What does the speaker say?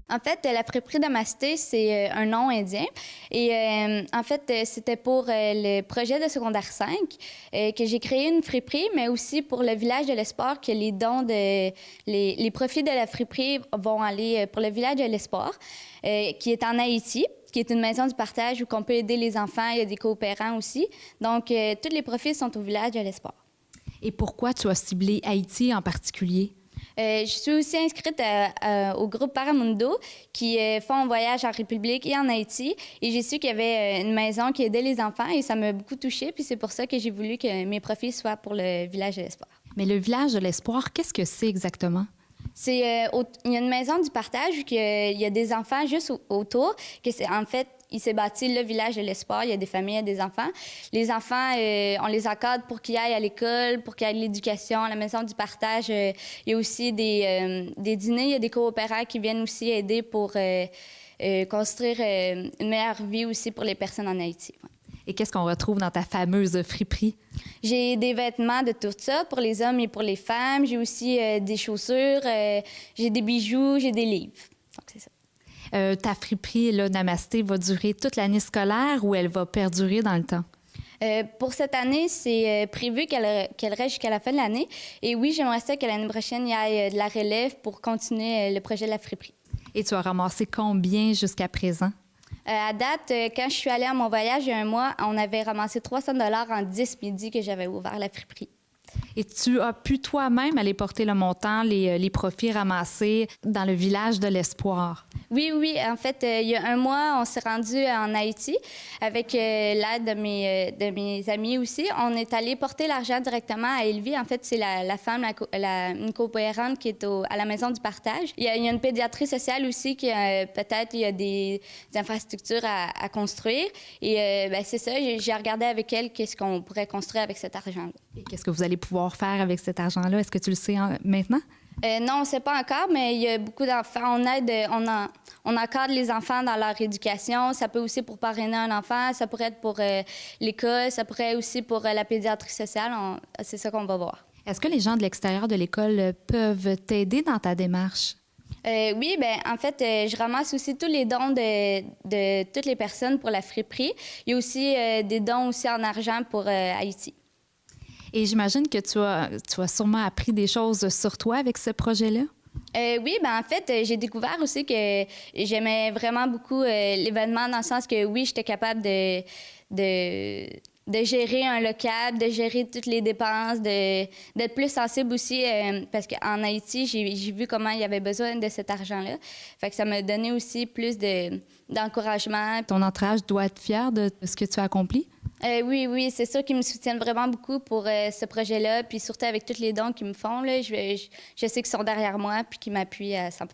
En fait, la friperie d'Amasté, c'est un nom indien. Et en fait, c'était pour le projet de secondaire 5 que j'ai créé une friperie, mais aussi pour le village de l'Espoir, que les dons les profits de la friperie vont aller pour le village de l'Espoir, qui est en Haïti, qui est une maison du partage où on peut aider les enfants. Il y a des coopérants aussi. Donc, tous les profits sont au village de l'Espoir. Et pourquoi tu as ciblé Haïti en particulier? Je suis aussi inscrite au groupe Paramundo qui font un voyage en République et en Haïti. Et j'ai su qu'il y avait une maison qui aidait les enfants et ça m'a beaucoup touchée. Puis c'est pour ça que j'ai voulu que mes profits soient pour le village de l'Espoir. Mais le village de l'Espoir, qu'est-ce que c'est exactement? Il y a une maison du partage où il y a des enfants juste autour. En fait, il s'est bâti le village de l'Espoir. Il y a des familles, il y a des enfants. Les enfants, on les encadre pour qu'ils aillent à l'école, pour qu'ils aillent à l'éducation. À la maison du partage, il y a aussi des dîners. Il y a des coopérants qui viennent aussi aider pour construire une meilleure vie aussi pour les personnes en Haïti. Ouais. Et qu'est-ce qu'on retrouve dans ta fameuse friperie? J'ai des vêtements de tout ça pour les hommes et pour les femmes. J'ai aussi des chaussures, j'ai des bijoux, j'ai des livres. Donc, c'est ça. Ta friperie là, Namasté va durer toute l'année scolaire ou elle va perdurer dans le temps? Pour cette année, c'est prévu qu'elle reste jusqu'à la fin de l'année. Et oui, j'aimerais ça que l'année prochaine, il y ait de la relève pour continuer le projet de la friperie. Et tu as ramassé combien jusqu'à présent? À date, quand je suis allée à mon voyage il y a un mois, on avait ramassé 300 $ en 10 midis que j'avais ouvert la friperie. Et tu as pu toi-même aller porter le montant, les profits ramassés dans le village de l'Espoir? Oui. En fait, il y a un mois, on s'est rendu en Haïti avec l'aide de mes amis aussi. On est allé porter l'argent directement à Elvie. En fait, c'est la femme, une coopérante qui est à la maison du partage. Il y a une pédiatrie sociale aussi qui peut-être il y a des infrastructures à construire. Et c'est ça, j'ai regardé avec elle qu'est-ce qu'on pourrait construire avec cet argent-là. Et qu'est-ce que vous allez pouvoir faire avec cet argent-là? Est-ce que tu le sais maintenant? Non, on ne sait pas encore, mais il y a beaucoup d'enfants. On encadre les enfants dans leur éducation. Ça peut aussi pour parrainer un enfant, ça pourrait être pour l'école, ça pourrait aussi pour la pédiatrie sociale. C'est ça qu'on va voir. Est-ce que les gens de l'extérieur de l'école peuvent t'aider dans ta démarche? Oui, en fait, je ramasse aussi tous les dons de toutes les personnes pour la friperie. Il y a aussi des dons aussi en argent pour Haïti. Et j'imagine que tu as sûrement appris des choses sur toi avec ce projet-là? Oui, en fait, j'ai découvert aussi que j'aimais vraiment beaucoup l'événement dans le sens que, oui, j'étais capable de gérer un local, de gérer toutes les dépenses, d'être plus sensible aussi, parce qu'en Haïti, j'ai vu comment il y avait besoin de cet argent-là. Fait que ça m'a donné aussi plus d'encouragement. Ton entourage doit être fier de ce que tu as accompli? Oui, c'est sûr qu'ils me soutiennent vraiment beaucoup pour ce projet-là, puis surtout avec tous les dons qu'ils me font. Là, je sais qu'ils sont derrière moi puis qu'ils m'appuient à 100%.